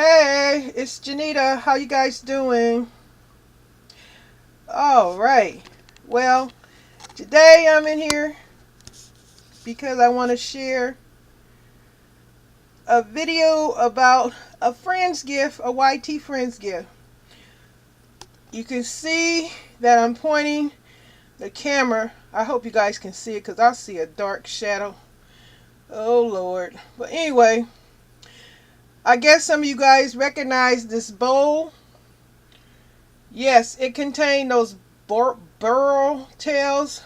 Hey, it's Janita. How you guys doing? All right. Well, today I'm in here because I want to share a video about a friend's gift, a YT friend's gift. You can see that I'm pointing the camera. I hope you guys can see it because I see a dark shadow. Oh, Lord. But anyway, I guess some of you guys recognize this bowl. Yes, it contained those burrow tails.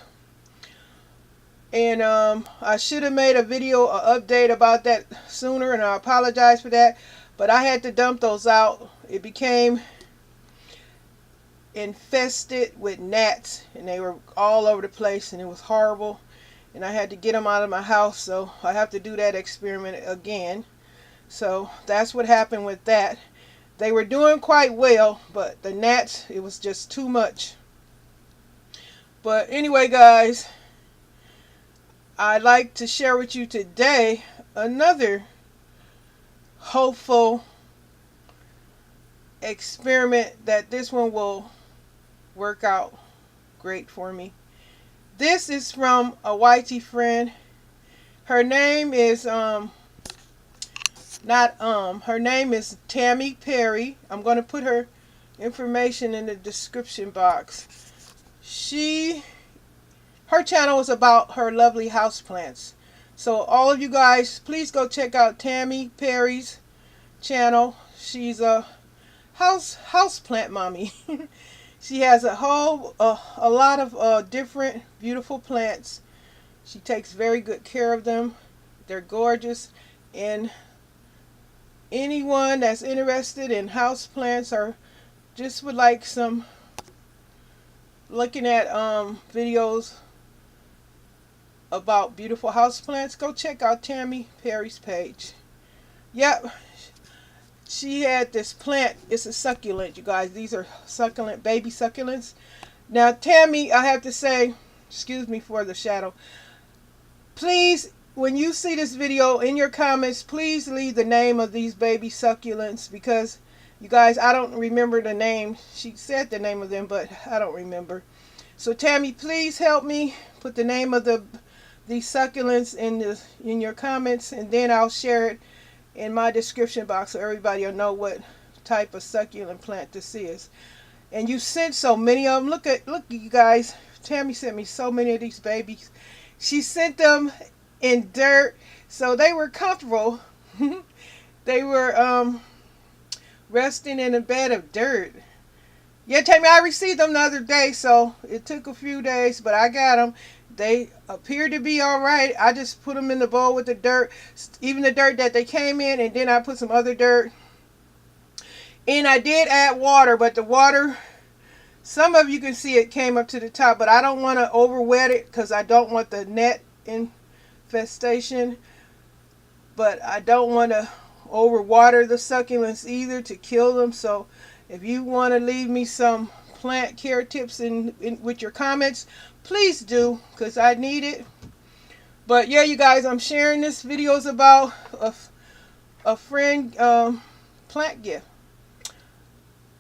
And I should have made a video, update about that sooner, and I apologize for that. But I had to dump those out. It became infested with gnats, and they were all over the place, and it was horrible. And I had to get them out of my house, so I have to do that experiment again. So that's what happened with that. They were doing quite well, but the gnats, it was just too much. But anyway, guys, I'd like to share with you today another hopeful experiment that this one will work out great for me. This is from a YT friend. Her name is her name is Tammy Perry. I'm going to put her information in the description box. Her channel is about her lovely houseplants. So all of you guys, please go check out Tammy Perry's channel. She's a houseplant mommy. She has a lot of different beautiful plants. She takes very good care of them. They're gorgeous, and anyone that's interested in houseplants or just would like some looking at videos about beautiful houseplants, go check out Tammy Perry's page. Yep, she had this plant. It's a succulent, you guys. These are succulent, baby succulents. Now, Tammy, I have to say, excuse me for the shadow. Please, when you see this video, in your comments, please leave the name of these baby succulents, because, you guys, I don't remember the name. She said the name of them, but I don't remember. So, Tammy, please help me put the name of these succulents in your comments, and then I'll share it in my description box so everybody will know what type of succulent plant this is. And you sent so many of them. Look, you guys. Tammy sent me so many of these babies. She sent them in dirt, so they were comfortable. They were resting in a bed of dirt. Yeah, Tammy, I received them the other day, so it took a few days, but I got them. They appear to be all right. I just put them in the bowl with the dirt, even the dirt that they came in, and then I put some other dirt. And I did add water, but the water, some of you can see it came up to the top, but I don't want to over wet it because I don't want the net infestation. But I don't want to over water the succulents either to kill them. So if you want to leave me some plant care tips with your comments, please do, because I need it. But yeah, you guys, I'm sharing this videos about a friend plant gift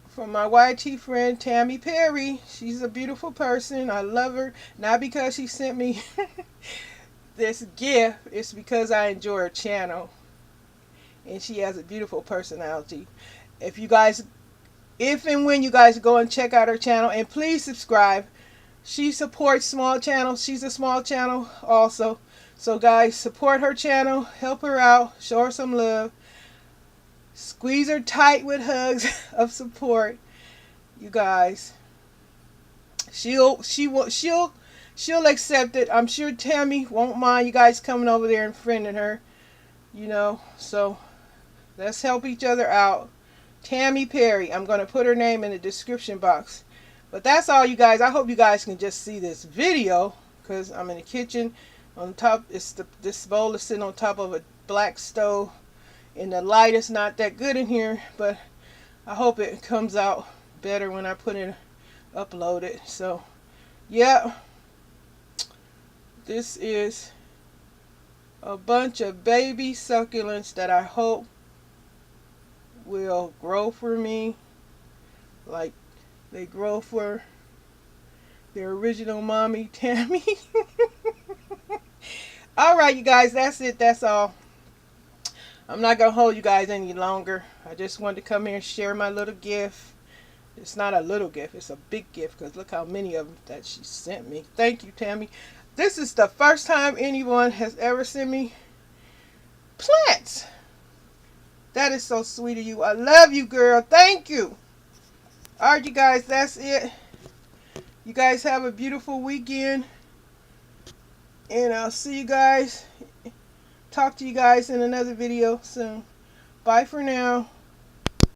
from my YT friend Tammy Perry. She's a beautiful person. I love her. Not because she sent me this gift. It's because I enjoy her channel, and she has a beautiful personality. If and when you guys go and check out her channel, and please subscribe. She supports small channels. She's a small channel also. So guys, support her channel. Help her out. Show her some love. Squeeze her tight with hugs of support. You guys. She'll accept it. I'm sure Tammy won't mind you guys coming over there and friending her. You know, so let's help each other out. Tammy Perry. I'm going to put her name in the description box. But that's all, you guys. I hope you guys can just see this video, because I'm in the kitchen. On top, this bowl is sitting on top of a black stove, and the light is not that good in here, but I hope it comes out better when I upload it. So, yeah, this is a bunch of baby succulents that I hope will grow for me, like they grow for their original mommy, Tammy. All right, you guys, that's it. That's all. I'm not going to hold you guys any longer. I just wanted to come here and share my little gift. It's not a little gift. It's a big gift because look how many of them that she sent me. Thank you, Tammy. This is the first time anyone has ever sent me plants. That is so sweet of you. I love you, girl. Thank you. All right, you guys, that's it. You guys have a beautiful weekend. And I'll see you guys. Talk to you guys in another video soon. Bye for now.